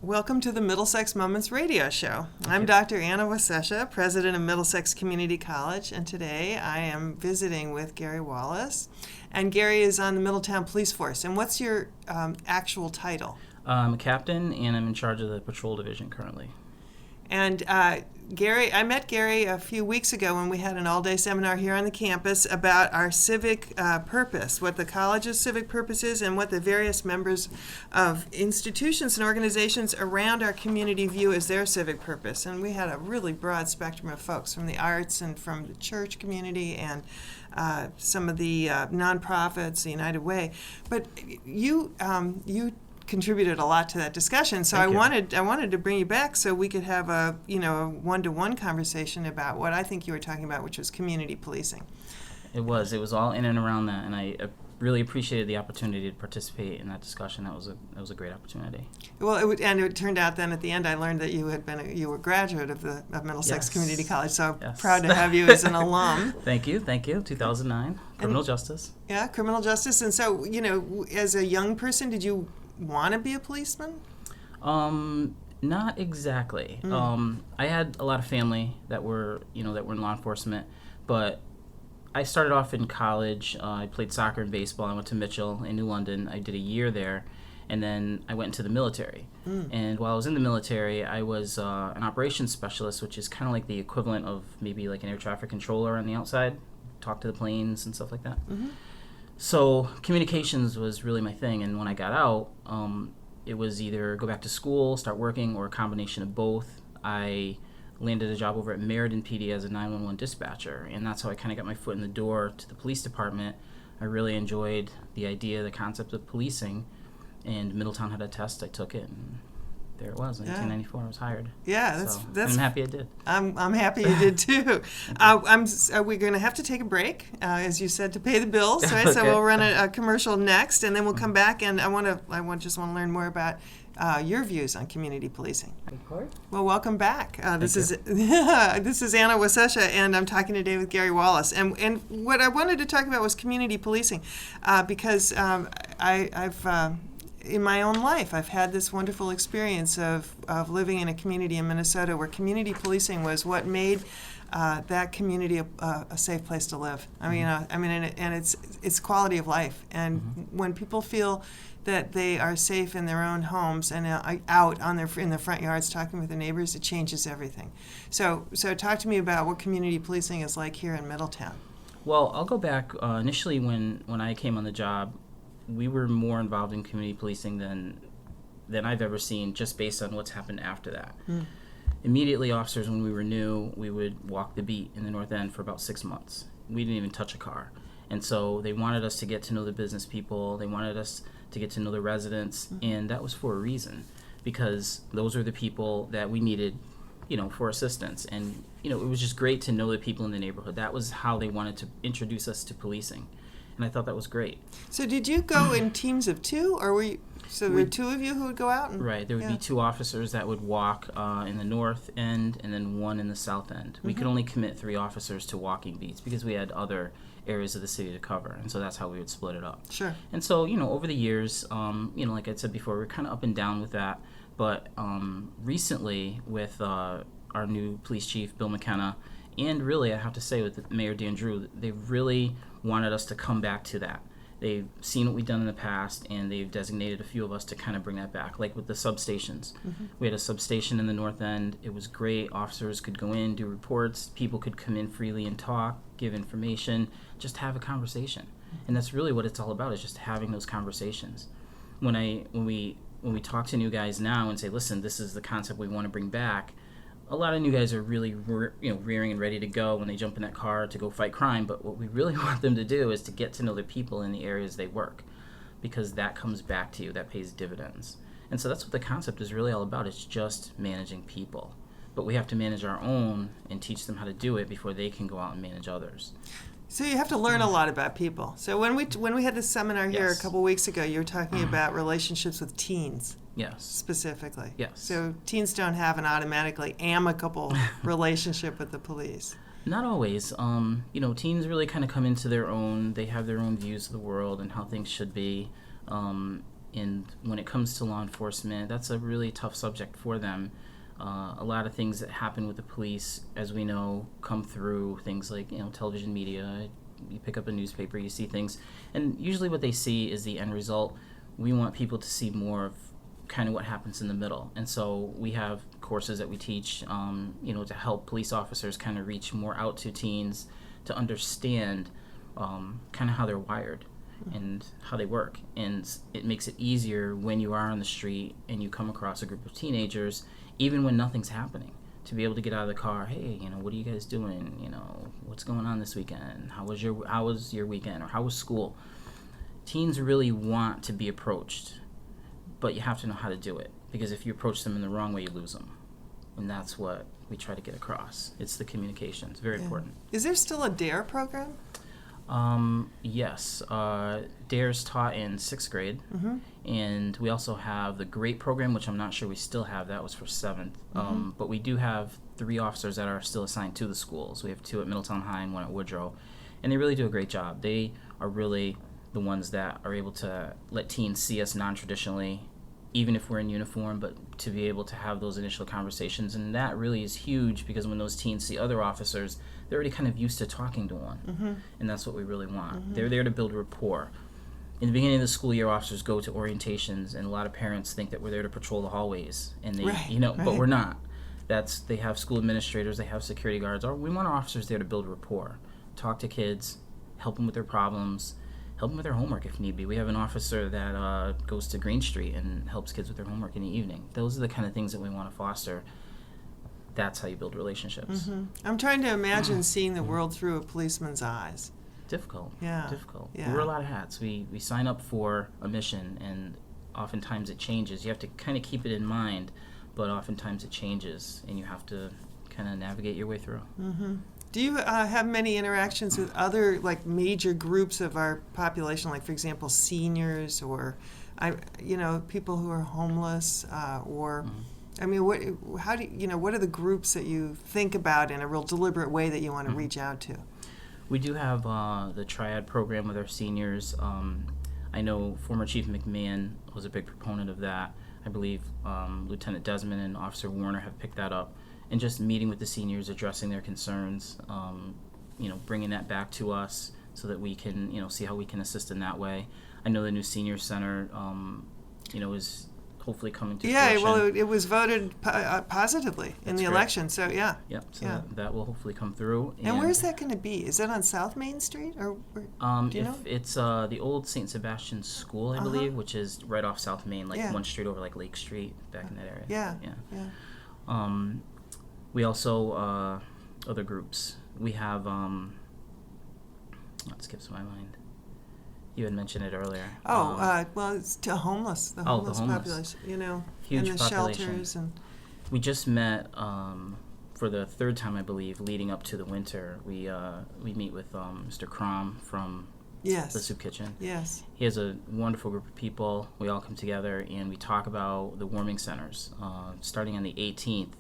Welcome to the Middlesex Moments radio show. I'm Dr. Anna Wasesha, president of Middlesex Community College, and today I am visiting with Gary Wallace. And Gary is on the Middletown Police Force. And what's your actual title? I'm a captain, and I'm in charge of the patrol division currently. And Gary, I met Gary a few weeks ago when we had an all-day seminar here on the campus about our civic purpose, what the college's civic purpose is, and what the various members of institutions and organizations around our community view as their civic purpose. And we had a really broad spectrum of folks from the arts and from the church community and some of the nonprofits, the United Way. But you contributed a lot to that discussion, so I wanted to bring you back so we could have a one-to-one conversation about what I think you were talking about, which was community policing. It was all in and around that, and I really appreciated the opportunity to participate in that discussion. That was a great opportunity. Well, it turned out then at the end I learned that you were a graduate of Middlesex Community College, so I'm proud to have you as an alum. Thank you. 2009, criminal justice. Yeah, criminal justice. And so, as a young person, did you want to be a policeman? Not exactly. I had a lot of family that were in law enforcement, but I started off in college. I played soccer and baseball. I went to Mitchell in New London. I did a year there, and then I went into the military. And while I was in the military, I was an operations specialist, which is kind of like the equivalent of maybe like an air traffic controller on the outside, talk to the planes and stuff like that. So communications was really my thing, and when I got out, it was either go back to school, start working, or a combination of both. I landed a job over at Meriden PD as a 911 dispatcher, and that's how I kind of got my foot in the door to the police department. I really enjoyed the idea, the concept of policing, and Middletown had a test. I took it, and there it was. In 1994, I was hired. Yeah, that's. I'm happy I did. I'm happy you did too. We're going to have to take a break, as you said, to pay the bills. Right? Okay. So we'll run a commercial next, and then we'll come back. And I just want to learn more about your views on community policing. Well, welcome back. This is Anna Wasesha, and I'm talking today with Gary Wallace. And what I wanted to talk about was community policing, because I've in my own life, I've had this wonderful experience of living in a community in Minnesota where community policing was what made that community a safe place to live. And it's quality of life. And when people feel that they are safe in their own homes and out in their front yards talking with their neighbors, it changes everything. So talk to me about what community policing is like here in Middletown. Well, I'll go back. Initially, when I came on the job, we were more involved in community policing than I've ever seen, just based on what's happened after that. Immediately, officers, when we were new, we would walk the beat in the North End for about 6 months. We didn't even touch a car. And so they wanted us to get to know the business people. They wanted us to get to know the residents. And that was for a reason, because those are the people that we needed, for assistance. And, it was just great to know the people in the neighborhood. That was how they wanted to introduce us to policing. And I thought that was great. So did you go in teams of two, or there were two of you who would go out? Right. There would be two officers that would walk in the north end and then one in the south end. We could only commit 3 officers to walking beats because we had other areas of the city to cover, and so that's how we would split it up. Sure. And so, over the years, like I said before, we're kind of up and down with that. But recently, with our new police chief, Bill McKenna, and really, I have to say, with Mayor Dan Drew, they really wanted us to come back to that. They've seen what we've done in the past, and they've designated a few of us to kind of bring that back, like with the substations. We had a substation in the North End. It was great. Officers could go in, do reports. People could come in freely and talk, give information, just have a conversation. And that's really what it's all about, is just having those conversations. When we talk to new guys now and say, listen, this is the concept we want to bring back, a lot of new guys are really, rearing and ready to go when they jump in that car to go fight crime. But what we really want them to do is to get to know the people in the areas they work, because that comes back to you, that pays dividends. And so that's what the concept is really all about. It's just managing people. But we have to manage our own and teach them how to do it before they can go out and manage others. So you have to learn a lot about people. So when we had this seminar here a couple weeks ago, you were talking about relationships with teens. Yes. Specifically. Yes. So teens don't have an automatically amicable relationship with the police. Not always. Teens really kind of come into their own. They have their own views of the world and how things should be. And when it comes to law enforcement, that's a really tough subject for them. A lot of things that happen with the police, as we know, come through things like, television media. You pick up a newspaper, you see things, and usually what they see is the end result. We want people to see more of kind of what happens in the middle. And so we have courses that we teach, to help police officers kind of reach more out to teens to understand kind of how they're wired and how they work. And it makes it easier when you are on the street and you come across a group of teenagers, even when nothing's happening, to be able to get out of the car. Hey, what are you guys doing? What's going on this weekend? How was your weekend, or how was school? Teens really want to be approached, but you have to know how to do it, because if you approach them in the wrong way, you lose them. And that's what we try to get across. It's the communication. It's very important. Is there still a DARE program? Yes. DARE's taught in 6th grade. And we also have the GREAT program, which I'm not sure we still have. That was for 7th. But we do have 3 officers that are still assigned to the schools. We have 2 at Middletown High and 1 at Woodrow. And they really do a great job. They are really the ones that are able to let teens see us non-traditionally, even if we're in uniform, but to be able to have those initial conversations. And that really is huge, because when those teens see other officers, they're already kind of used to talking to one. And that's what we really want. They're there to build rapport. In the beginning of the school year, officers go to orientations, and a lot of parents think that we're there to patrol the hallways, and they, but we're not. They have school administrators, they have security guards. We want our officers there to build rapport, talk to kids, help them with their problems, help them with their homework if need be. We have an officer that goes to Green Street and helps kids with their homework in the evening. Those are the kind of things that we want to foster. That's how you build relationships. I'm trying to imagine seeing the world through a policeman's eyes. Difficult. Difficult. Yeah. We wear a lot of hats. We sign up for a mission, and oftentimes it changes. You have to kind of keep it in mind, but oftentimes it changes, and you have to kind of navigate your way through. Do you have many interactions with other major groups of our population, like for example seniors, or people who are homeless, or I mean, what are the groups that you think about in a real deliberate way that you want to reach out to? We do have the Triad program with our seniors. I know former Chief McMahon was a big proponent of that. I believe Lieutenant Desmond and Officer Warner have picked that up. And just meeting with the seniors, addressing their concerns, bringing that back to us so that we can, see how we can assist in that way. I know the new senior center, is hopefully coming to fruition. Well, it was voted positively in the election, so yeah. Yep, so that will hopefully come through. And where's that going to be? Is it on South Main Street, or do you know? It's the old St. Sebastian School, I believe, which is right off South Main, one street over Lake Street, back in that area. Yeah. We also, other groups. We have, it skips my mind. You had mentioned it earlier. It's the homeless population, Huge and the population. Shelters. And we just met for the 3rd time, I believe, leading up to the winter. We meet with Mr. Crom from the Soup Kitchen. Yes. He has a wonderful group of people. We all come together and we talk about the warming centers. Starting on the 18th,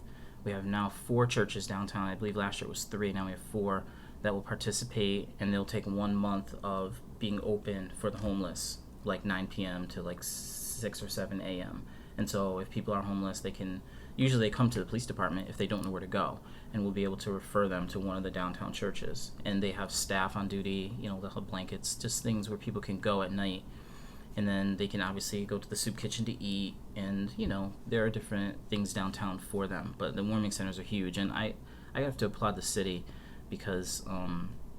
we have now 4 churches downtown. I believe last year it was 3. Now we have 4 that will participate, and they'll take 1 month of being open for the homeless, 9 p.m. to 6 or 7 a.m. And so if people are homeless, they come to the police department if they don't know where to go, and we'll be able to refer them to one of the downtown churches. And they have staff on duty, they'll have blankets, just things where people can go at night. And then they can obviously go to the Soup Kitchen to eat, and there are different things downtown for them. But the warming centers are huge, and I have to applaud the city, because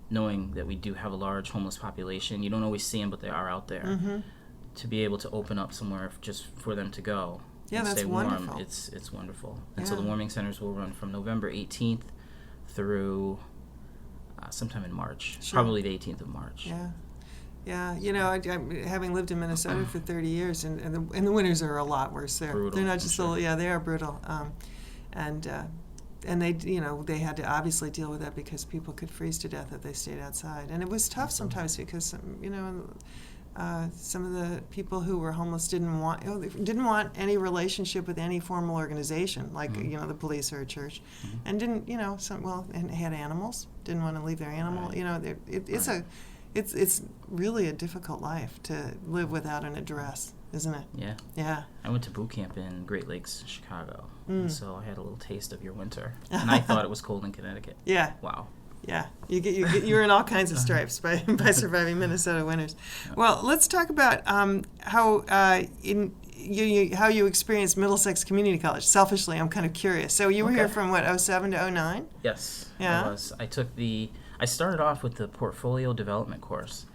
knowing that we do have a large homeless population, you don't always see them, but they are out there. To be able to open up somewhere just for them to go and that's stay warm, wonderful. It's wonderful. And so the warming centers will run from November 18th through sometime in March, probably the 18th of March. Yeah, having lived in Minnesota for 30 years, and the winters are a lot worse there. Brutal, They're not just they are brutal. And they had to obviously deal with that because people could freeze to death if they stayed outside. And it was tough sometimes because, some of the people who were homeless didn't want any relationship with any formal organization, like, the police or a church, and didn't, and had animals, didn't want to leave their animal. It's really a difficult life to live without an address. isn't it? Yeah. Yeah. I went to boot camp in Great Lakes, Chicago, and so I had a little taste of your winter. And I thought it was cold in Connecticut. Yeah. Wow. Yeah, you're in all kinds of stripes by surviving Minnesota winters. Well, let's talk about how how you experienced Middlesex Community College. Selfishly, I'm kind of curious. So you were here from what, 07 to 09? Yes, Yeah. I was. I started off with the portfolio development course,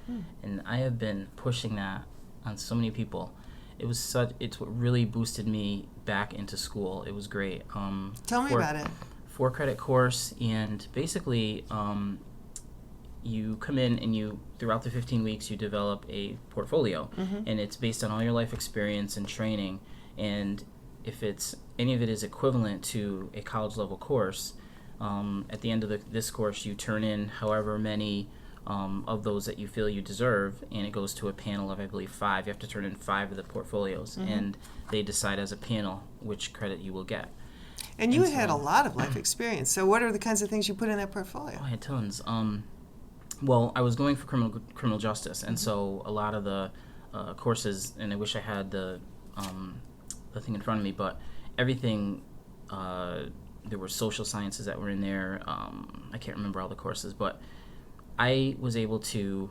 and I have been pushing that on so many people. It's what really boosted me back into school. It was great. Tell me about it. 4-credit course, and basically you come in and throughout the 15 weeks you develop a portfolio, and it's based on all your life experience and training, and if any of it is equivalent to a college level course, at the end of this course you turn in however many of those that you feel you deserve, and it goes to a panel of, I believe, 5. You have to turn in 5 of the portfolios, and they decide as a panel which credit you will get. And you had a lot of life experience. So what are the kinds of things you put in that portfolio? Oh, I had tons. Well, I was going for criminal justice, and so a lot of the courses, and I wish I had the thing in front of me, but everything, there were social sciences that were in there. I can't remember all the courses, but I was able to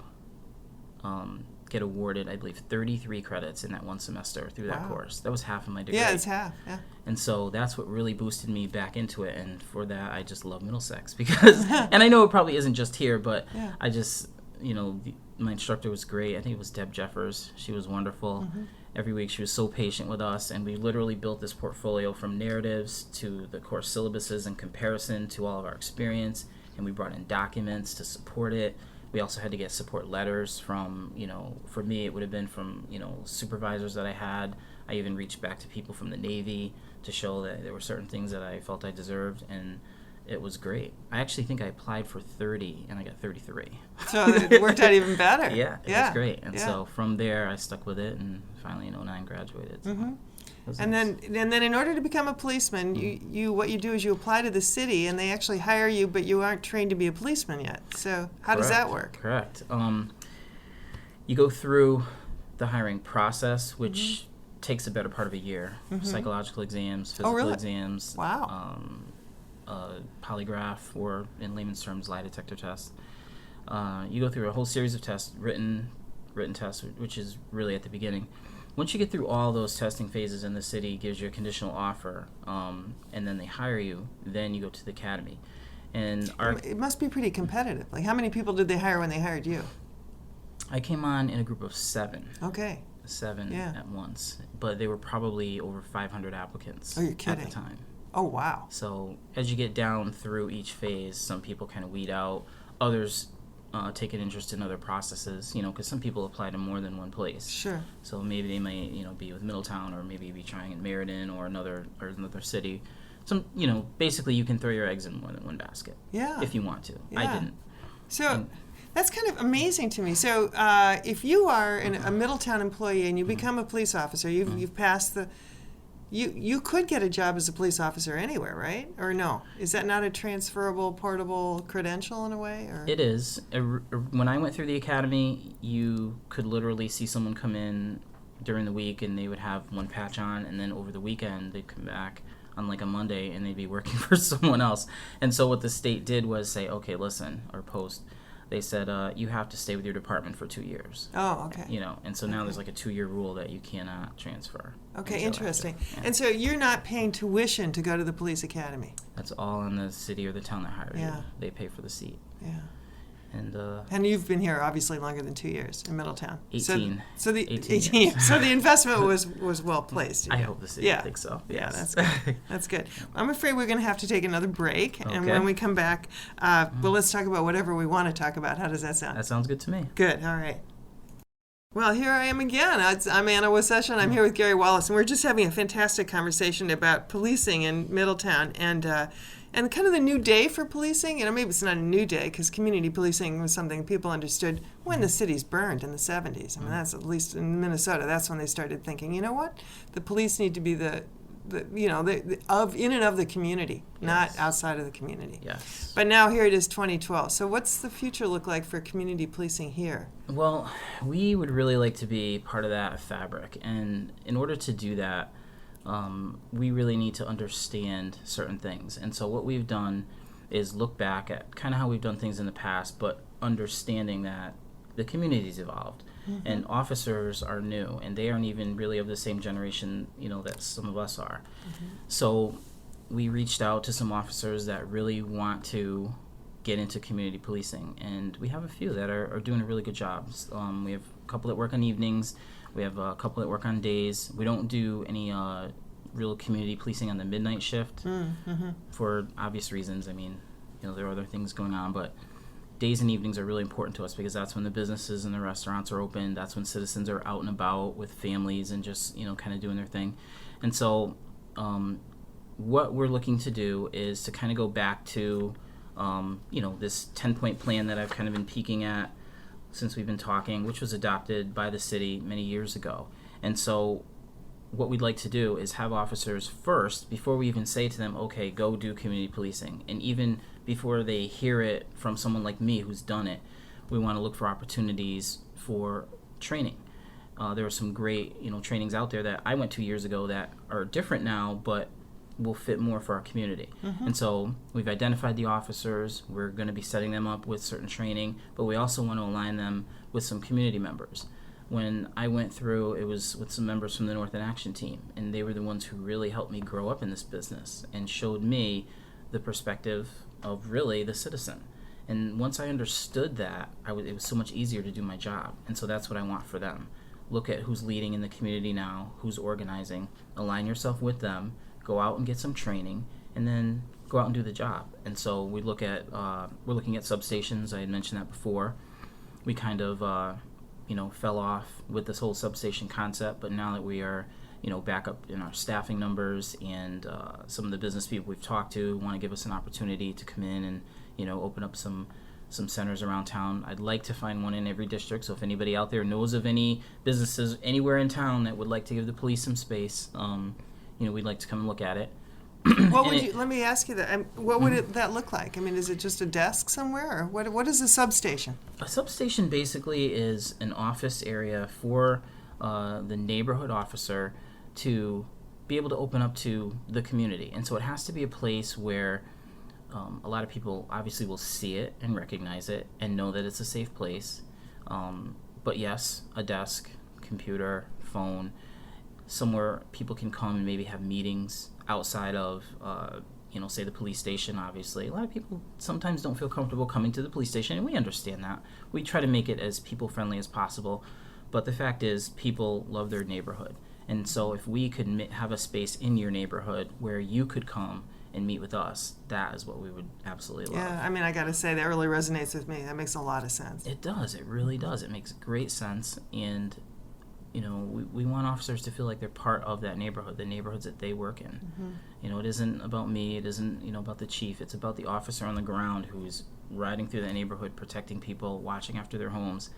get awarded, I believe, 33 credits in that one semester through that course. That was half of my degree. Yeah, it's half, yeah. And so that's what really boosted me back into it, and for that I just love Middlesex because, and I know it probably isn't just here, but I just, my instructor was great. I think it was Deb Jeffers. She was wonderful. Every week she was so patient with us, and we literally built this portfolio from narratives to the course syllabuses in comparison to all of our experience, and we brought in documents to support it. We also had to get support letters from, for me it would have been from, supervisors that I had. I even reached back to people from the Navy to show that there were certain things that I felt I deserved, and it was great. I actually think I applied for 30 and I got 33. So it worked out even better. Yeah, it was great. And so from there I stuck with it, and finally in 09 graduated. So. And then in order to become a policeman, what you do is you apply to the city, and they actually hire you, but you aren't trained to be a policeman yet. So how does that work? Correct. You go through the hiring process, which takes a better part of a year. Psychological exams, physical exams. Wow. Polygraph, or in layman's terms, lie detector test. You go through a whole series of tests, written tests, which is really at the beginning. Once you get through all those testing phases and the city gives you a conditional offer, and then they hire you, then you go to the academy. And it must be pretty competitive. Like, how many people did they hire when they hired you? I came on in a group of 7. Okay. 7 at once. But they were probably over 500 applicants you're kidding. at the time. Oh, wow. So as you get down through each phase, some people kind of weed out. Others take an interest in other processes, because some people apply to more than one place. Sure. So maybe they may, be with Middletown, or maybe be trying in Meriden or another city. Some, basically you can throw your eggs in more than one basket. Yeah. If you want to. Yeah. I didn't. So that's kind of amazing to me. So if you are a Middletown employee and you become a police officer, you've passed the... You could get a job as a police officer anywhere, right? Or no? Is that not a transferable, portable credential in a way? Or? It is. When I went through the academy, you could literally see someone come in during the week and they would have one patch on, and then over the weekend they'd come back on like a Monday and they'd be working for someone else. And so what the state did was say, okay, listen, or post, they said you have to stay with your department for 2 years. Oh, okay. And so now there's like a 2-year rule that you cannot transfer. Okay, interesting. And so you're not paying tuition to go to the police academy? That's all in the city or the town that hired you. They pay for the seat. Yeah. And you've been here obviously longer than 2 years in Middletown. 18. So the 18 years. So the investment was well placed. I hope the city thinks so. Yes. Yeah, that's good. That's good. I'm afraid we're going to have to take another break, and when we come back, let's talk about whatever we want to talk about. How does that sound? That sounds good to me. Good. All right. Well, here I am again. I'm Anna Wasesha, and I'm here with Gary Wallace, and we're just having a fantastic conversation about policing in Middletown and kind of the new day for policing. Maybe it's not a new day because community policing was something people understood when the cities burned in the 70s. That's at least in Minnesota. That's when they started thinking, you know what? The police need to be the in and of the community, not outside of the community. Yes. But now here it is 2012. So what's the future look like for community policing here? Well, we would really like to be part of that fabric, and in order to do that, we really need to understand certain things. And so what we've done is look back at kind of how we've done things in the past, but understanding that the community's evolved. Mm-hmm. And officers are new, and they aren't even really of the same generation, that some of us are. Mm-hmm. So we reached out to some officers that really want to get into community policing, and we have a few that are doing a really good job. We have a couple that work on evenings. We have a couple that work on days. We don't do any real community policing on the midnight shift for obvious reasons. I mean, there are other things going on, but days and evenings are really important to us because that's when the businesses and the restaurants are open. That's when citizens are out and about with families and just, kind of doing their thing. And so what we're looking to do is to kind of go back to, this 10-point plan that I've kind of been peeking at since we've been talking, which was adopted by the city many years ago. And so what we'd like to do is have officers first, before we even say to them, okay, go do community policing, and even before they hear it from someone like me who's done it, we want to look for opportunities for training. There are some great, trainings out there that I went 2 years ago that are different now, but will fit more for our community. Mm-hmm. And so we've identified the officers. We're going to be setting them up with certain training, but we also want to align them with some community members. When I went through, it was with some members from the North in Action team, and they were the ones who really helped me grow up in this business and showed me the perspective of really the citizen. And once I understood that, it was so much easier to do my job. And so that's what I want for them. Look at who's leading in the community now, who's organizing, align yourself with them, go out and get some training, and then go out and do the job. And so we're looking at substations. I had mentioned that before. We kind of fell off with this whole substation concept, but now that we are back up in our staffing numbers, and some of the business people we've talked to want to give us an opportunity to come in and open up some centers around town. I'd like to find one in every district, so if anybody out there knows of any businesses anywhere in town that would like to give the police some space, we'd like to come and look at it. Let me ask you that. What would that look like? I mean, is it just a desk somewhere, or what is a substation? A substation basically is an office area for the neighborhood officer to be able to open up to the community. And so it has to be a place where a lot of people obviously will see it and recognize it and know that it's a safe place. But yes, a desk, computer, phone, somewhere people can come and maybe have meetings outside of, say the police station, obviously. A lot of people sometimes don't feel comfortable coming to the police station, and we understand that. We try to make it as people-friendly as possible. But the fact is, people love their neighborhood. And so if we could have a space in your neighborhood where you could come and meet with us, that is what we would absolutely love. Yeah, I mean, I got to say, that really resonates with me. That makes a lot of sense. It does. It really does. It makes great sense. And we want officers to feel like they're part of that neighborhood, the neighborhoods that they work in. Mm-hmm. It isn't about me. It isn't, about the chief. It's about the officer on the ground who's riding through that neighborhood, protecting people, watching after their homes.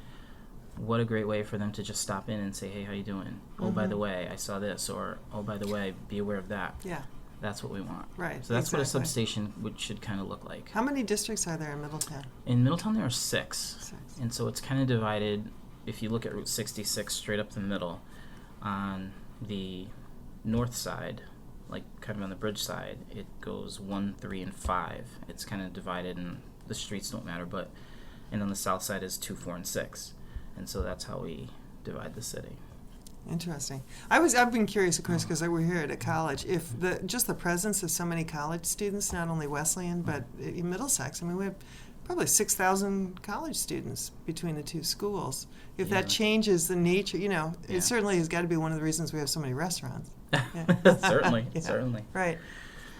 What a great way for them to just stop in and say, hey, how you doing? Mm-hmm. Oh, by the way, I saw this. Or, oh, by the way, be aware of that. Yeah. That's what we want. Right. So that's what a substation should kind of look like. How many districts are there in Middletown? In Middletown, there are 6. And so it's kind of divided. If you look at Route 66 straight up the middle, on the north side, like kind of on the bridge side, it goes 1, 3, and 5. It's kind of divided, and the streets don't matter. And on the south side is 2, 4, and 6. And so that's how we divide the city. Interesting. I've been curious, of course, because we're here at a college. If just the presence of so many college students, not only Wesleyan but in Middlesex. I mean, we have probably 6,000 college students between the two schools. If that changes the nature, it certainly has got to be one of the reasons we have so many restaurants. Yeah. Certainly. Right.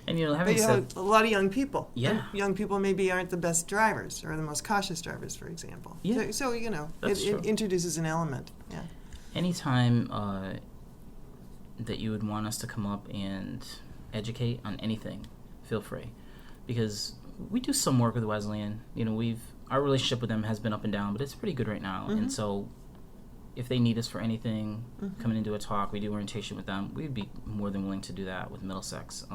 And having said, have a lot of young people. Yeah. And young people maybe aren't the best drivers or the most cautious drivers, for example. Yeah. So it introduces an element. Yeah. Anytime that you would want us to come up and educate on anything, feel free, because we do some work with Wesleyan. Our relationship with them has been up and down, but it's pretty good right now. Mm-hmm. And so if they need us for anything, coming into a talk, we do orientation with them, we'd be more than willing to do that with Middlesex.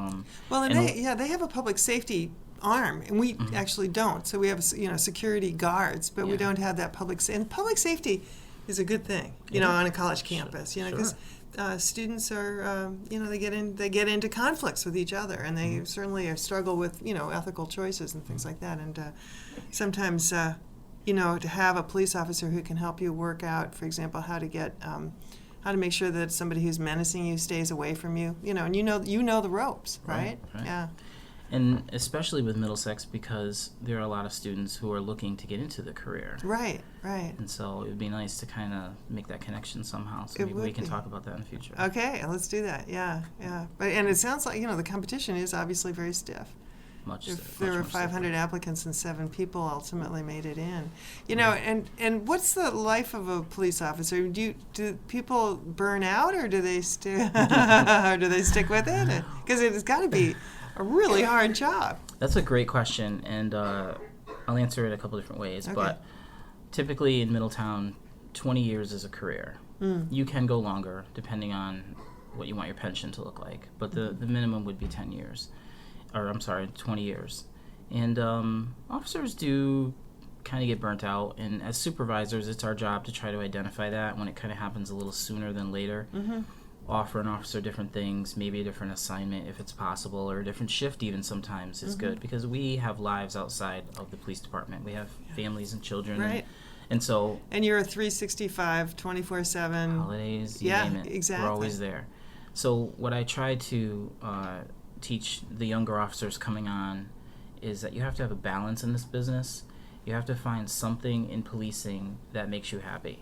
Well, and they have a public safety arm, and we actually don't. So we have security guards, but we don't have that and public safety is a good thing, on a college campus, because students are, they get into conflicts with each other, and they certainly struggle with, ethical choices and things like that. And sometimes, to have a police officer who can help you work out, for example, how to make sure that somebody who's menacing you stays away from you, and you know the ropes, right? Yeah. And especially with Middlesex, because there are a lot of students who are looking to get into the career. Right. And so it would be nice to kind of make that connection somehow. So maybe we can talk about that in the future. Okay, let's do that. Yeah. And it sounds like, the competition is obviously very stiff. If there were 500 applicants and 7 people ultimately made it in. And what's the life of a police officer? Do people burn out, or do they stick with it? Because it's got to be a really hard job. That's a great question, and I'll answer it a couple different ways. Okay. But typically in Middletown, 20 years is a career. You can go longer depending on what you want your pension to look like, but the minimum would be 10 years. 20 years. And officers do kind of get burnt out, and as supervisors, it's our job to try to identify that when it kind of happens a little sooner than later. Offer an officer different things, maybe a different assignment if it's possible, or a different shift even sometimes is good, because we have lives outside of the police department. We have families and children. Right. And so... And you're a 365, 24/7... Holidays, you name it. Exactly. We're always there. So what I try to teach the younger officers coming on is that you have to have a balance in this business. You have to find something in policing that makes you happy.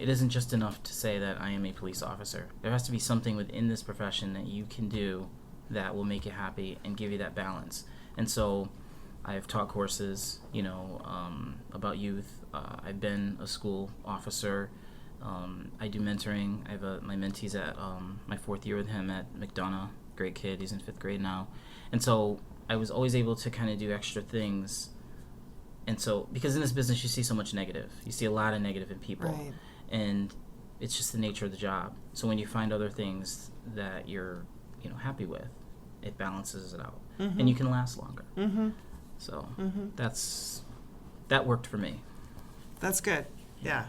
It isn't just enough to say that I am a police officer. There has to be something within this profession that you can do that will make you happy and give you that balance. And so I've taught courses, about youth. I've been a school officer. I do mentoring. I have my mentee's at my 4th year with him at McDonough. Great kid. He's in 5th grade now. And so I was always able to kind of do extra things. And so, because in this business you see so much negative. You see a lot of negative in people. Right. And it's just the nature of the job. So when you find other things that you're, happy with, it balances it out. And you can last longer. So that worked for me. That's good. Yeah.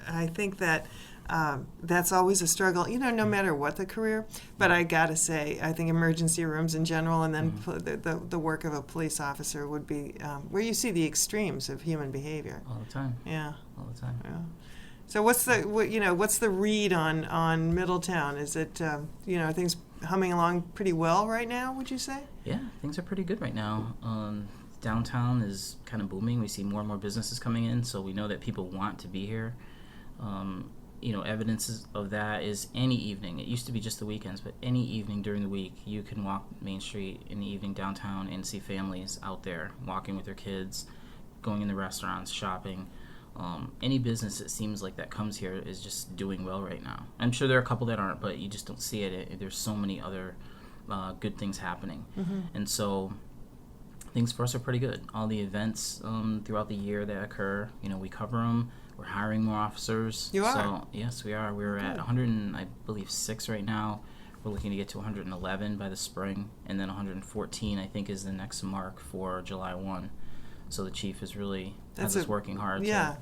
I think that that's always a struggle, no matter what the career. But I gotta say, I think emergency rooms in general, and then the work of a police officer would be where you see the extremes of human behavior. All the time. Yeah. All the time. Yeah. So what's the read on Middletown? Is it are things humming along pretty well right now, would you say? Yeah, things are pretty good right now. Downtown is kind of booming. We see more and more businesses coming in, so we know that people want to be here. Evidence of that is any evening. It used to be just the weekends, but any evening during the week, you can walk Main Street in the evening downtown and see families out there walking with their kids, going in the restaurants, shopping. Any business, it seems like, that comes here is just doing well right now. I'm sure there are a couple that aren't, but you just don't see it. There's so many other good things happening. And so things for us are pretty good. All the events throughout the year that occur, we cover them. We're hiring more officers. You are? So, yes, we are. We're at 106 right now. We're looking to get to 111 by the spring, and then 114, I think, is the next mark for July 1. So the chief is really has us working hard to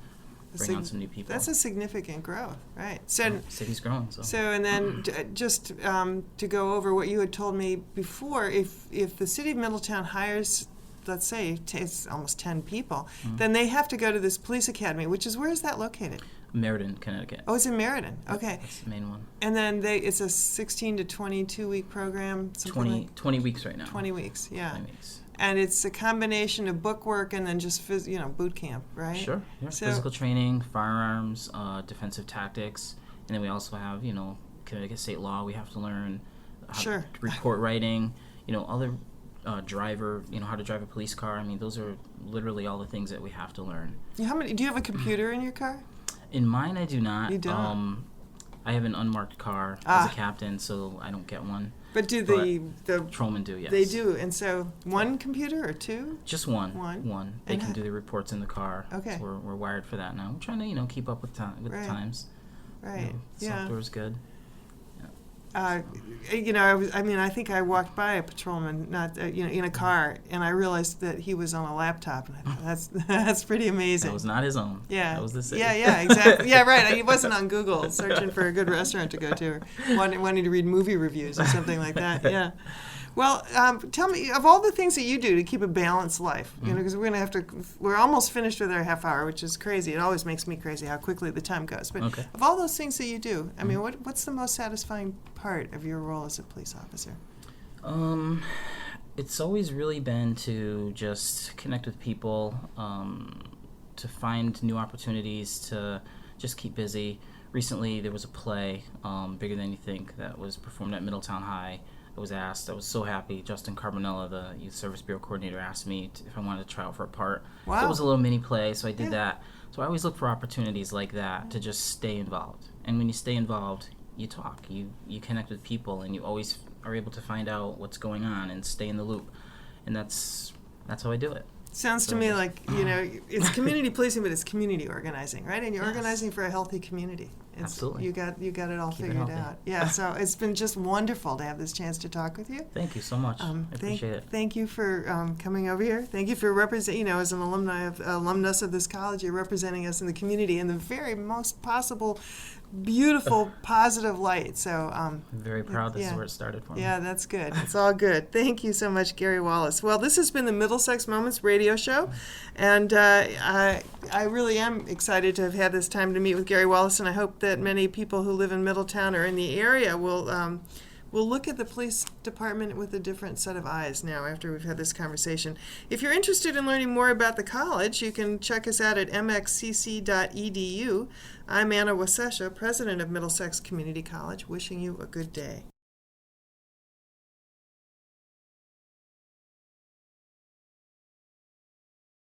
bring on some new people. That's a significant growth, right? So city's growing. So and then just to go over what you had told me before, if the city of Middletown hires, let's say it's almost 10 people, then they have to go to this police academy, where is that located? Meriden, Connecticut. Oh, it's in Meriden. Okay. That's the main one. And then it's a 16 to 22 week program. 20 weeks right now. 20 weeks, yeah. 20 weeks. And it's a combination of book work and then just boot camp, right? Sure. Yeah. So, physical training, firearms, defensive tactics, and then we also have Connecticut state law. We have to learn report writing. Other driver. How to drive a police car. I mean, those are literally all the things that we have to learn. How many? Do you have a computer in your car? In mine, I do not. You don't? I have an unmarked car as a captain, so I don't get one. But do the patrolmen do, yes. They do, and so one computer or two? Just one. One. They can do the reports in the car. Okay. So we're wired for that now. We're trying to keep up with the times. Right. Software's good. I think I walked by a patrolman, in a car, and I realized that he was on a laptop, and I thought that's pretty amazing. That was not his own. Yeah, that was the city. Yeah, exactly. Yeah, right. He wasn't on Google searching for a good restaurant to go to, or wanting to read movie reviews or something like that. Yeah. Well, tell me, of all the things that you do to keep a balanced life, because we're almost finished with our half hour, which is crazy. It always makes me crazy how quickly the time goes. But of all those things that you do, I mean, what's the most satisfying part of your role as a police officer? It's always really been to just connect with people, to find new opportunities, to just keep busy. Recently, there was a play, Bigger Than You Think, that was performed at Middletown High. I was so happy. Justin Carbonella, the Youth Service Bureau coordinator, asked me if I wanted to try out for a part. Wow. So it was a little mini play, so I did that. So I always look for opportunities like that to just stay involved. And when you stay involved, you talk, you connect with people, and you always are able to find out what's going on and stay in the loop. And that's how I do it. Sounds to me like, it's community policing, but it's community organizing, right? And you're organizing for a healthy community. Absolutely. You got it all figured out. Yeah, so it's been just wonderful to have this chance to talk with you. Thank you so much. I appreciate it. Thank you for coming over here. Thank you for representing, as an alumnus of this college, you're representing us in the community in the very most possible beautiful, positive light. So I'm very proud this is where it started for me. Yeah, that's good. It's all good. Thank you so much, Gary Wallace. Well, this has been the Middlesex Moments radio show, and I really am excited to have had this time to meet with Gary Wallace, and I hope that many people who live in Middletown or in the area will look at the police department with a different set of eyes now after we've had this conversation. If you're interested in learning more about the college, you can check us out at MxCC.edu. I'm Anna Wasesha, president of Middlesex Community College, wishing you a good day.